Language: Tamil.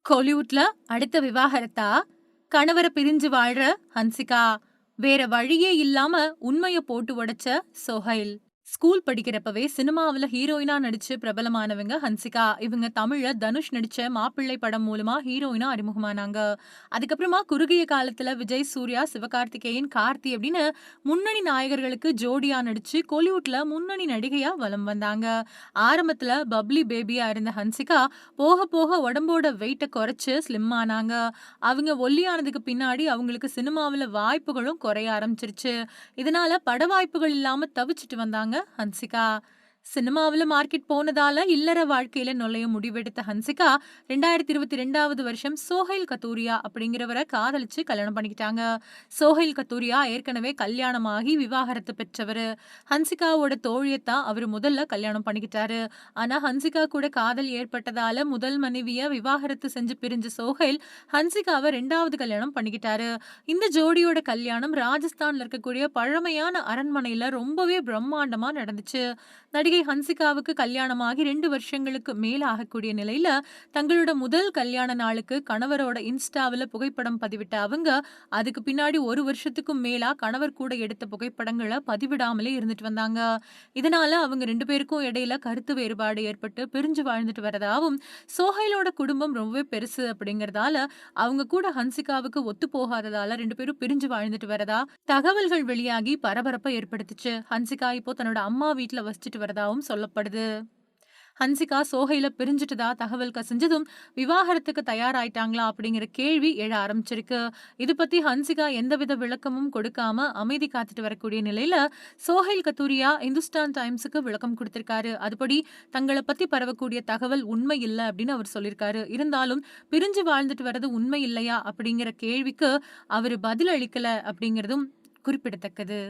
கோலிவுட்ல அடுத்த விவாகரத்தா? கணவர பிரிஞ்சு வாழ்ற ஹன்சிகா. வேற வழியே இல்லாம உண்மைய போட்டு உடைச்ச சோஹைல். ஸ்கூல் படிக்கிறப்பவே சினிமாவுல ஹீரோயினா நடிச்சு பிரபலமானவங்க ஹன்சிகா. இவங்க தமிழ்ல தனுஷ் நடிச்ச மாப்பிள்ளை படம் மூலமா ஹீரோயினா அறிமுகமானாங்க. அதுக்கப்புறமா குறுகிய காலத்துல விஜய், சூர்யா, சிவகார்த்திகேயன், கார்த்தி அப்படின்னு முன்னணி நாயகர்களுக்கு ஜோடியா நடிச்சு கோலிவுட்ல முன்னணி நடிகையா வலம் வந்தாங்க. ஆரம்பத்துல பப்ளி பேபியா இருந்த ஹன்சிகா போக போக உடம்போட வெயிட்ட குறைச்சு ஸ்லிம் ஆனாங்க. அவங்க ஒல்லியானதுக்கு பின்னாடி அவங்களுக்கு சினிமாவுல வாய்ப்புகளும் குறைய ஆரம்பிச்சிருச்சு. இதனால பட வாய்ப்புகள் இல்லாம தவிச்சிட்டு வந்தாங்க ஹன்சிகா. சினிமாவுல மார்க்கெட் போனதால இல்லற வாழ்க்கையில நுழைய முடிவெடுத்த ஹன்சிகா 2022வது வருஷம் சோஹைல் கத்தூரியா அப்படிங்கிறவரை காதலிச்சு கல்யாணம் பண்ணிக்கிட்டாங்க. சோஹைல் கத்தூரியா ஏற்கனவே கல்யாணமாகி விவாகரத்து பெற்றவரு. ஹன்சிகாவோட தோழியத்தான் அவர் முதல்ல கல்யாணம் பண்ணிக்கிட்டாரு. ஆனா ஹன்சிகா கூட காதல் ஏற்பட்டதால முதல் மனைவிய விவாகரத்து செஞ்சு பிரிஞ்ச சோஹைல் ஹன்சிகாவை 2வது கல்யாணம் பண்ணிக்கிட்டாரு. இந்த ஜோடியோட கல்யாணம் ராஜஸ்தான்ல இருக்கக்கூடிய பழமையான அரண்மனையில ரொம்பவே பிரம்மாண்டமா நடந்துச்சு. நடிகை ஹன்சிகாவுக்கு கல்யாணமாகி 2 வருஷங்களுக்கு மேல ஆகக்கூடிய நிலையில தங்களோட முதல் கல்யாண நாளுக்கு கணவரோட இன்ஸ்டாவில புகைப்படம் பதிவிட்ட அவங்க அதுக்கு பின்னாடி 1 வருஷத்துக்கும் மேலா கணவர் கூட எடுத்த புகைப்படங்களை பதிவிடாமலே இருந்துட்டு வந்தாங்க. இதனால அவங்க 2 பேருக்கும் இடையில கருத்து வேறுபாடு ஏற்பட்டு பிரிஞ்சு வாழ்ந்துட்டு வரதாவும், சோஹைலோட குடும்பம் ரொம்பவே பெருசு அப்படிங்கறதால அவங்க கூட ஹன்சிகாவுக்கு ஒத்து போகாததால 2 பேரும் பிரிஞ்சு வாழ்ந்துட்டு வரதா தகவல்கள் வெளியாகி பரபரப்பை ஏற்படுத்துச்சு. ஹன்சிகா இப்போ தன்னோட அம்மா வீட்டுல வசிச்சுட்டு வரதாவும் சொல்லப்படுது. ஹன்சிகா சோஹைல பிரிஞ்சுட்டதா தகவல் கசிஞ்சதும் விவாகரத்துக்கு தயாராயிட்டாங்களா அப்படிங்கிற கேள்வி எழ ஆரம்பிச்சிருக்கு. இது பத்தி ஹன்சிகா எந்தவித விளக்கமும் கொடுக்காம அமைதி காத்துட்டு வரக்கூடிய நிலையில சோஹைல் கத்தூரியா இந்துஸ்தான் டைம்ஸுக்கு விளக்கம் கொடுத்திருக்காரு. அதுபடி தங்களை பத்தி பரவக்கூடிய தகவல் உண்மை இல்லை அப்படின்னு அவர் சொல்லியிருக்காரு. இருந்தாலும் பிரிஞ்சு வாழ்ந்துட்டு வர்றது உண்மை இல்லையா அப்படிங்கிற கேள்விக்கு அவர் பதில் அளிக்கல அப்படிங்கிறதும் குறிப்பிடத்தக்கது.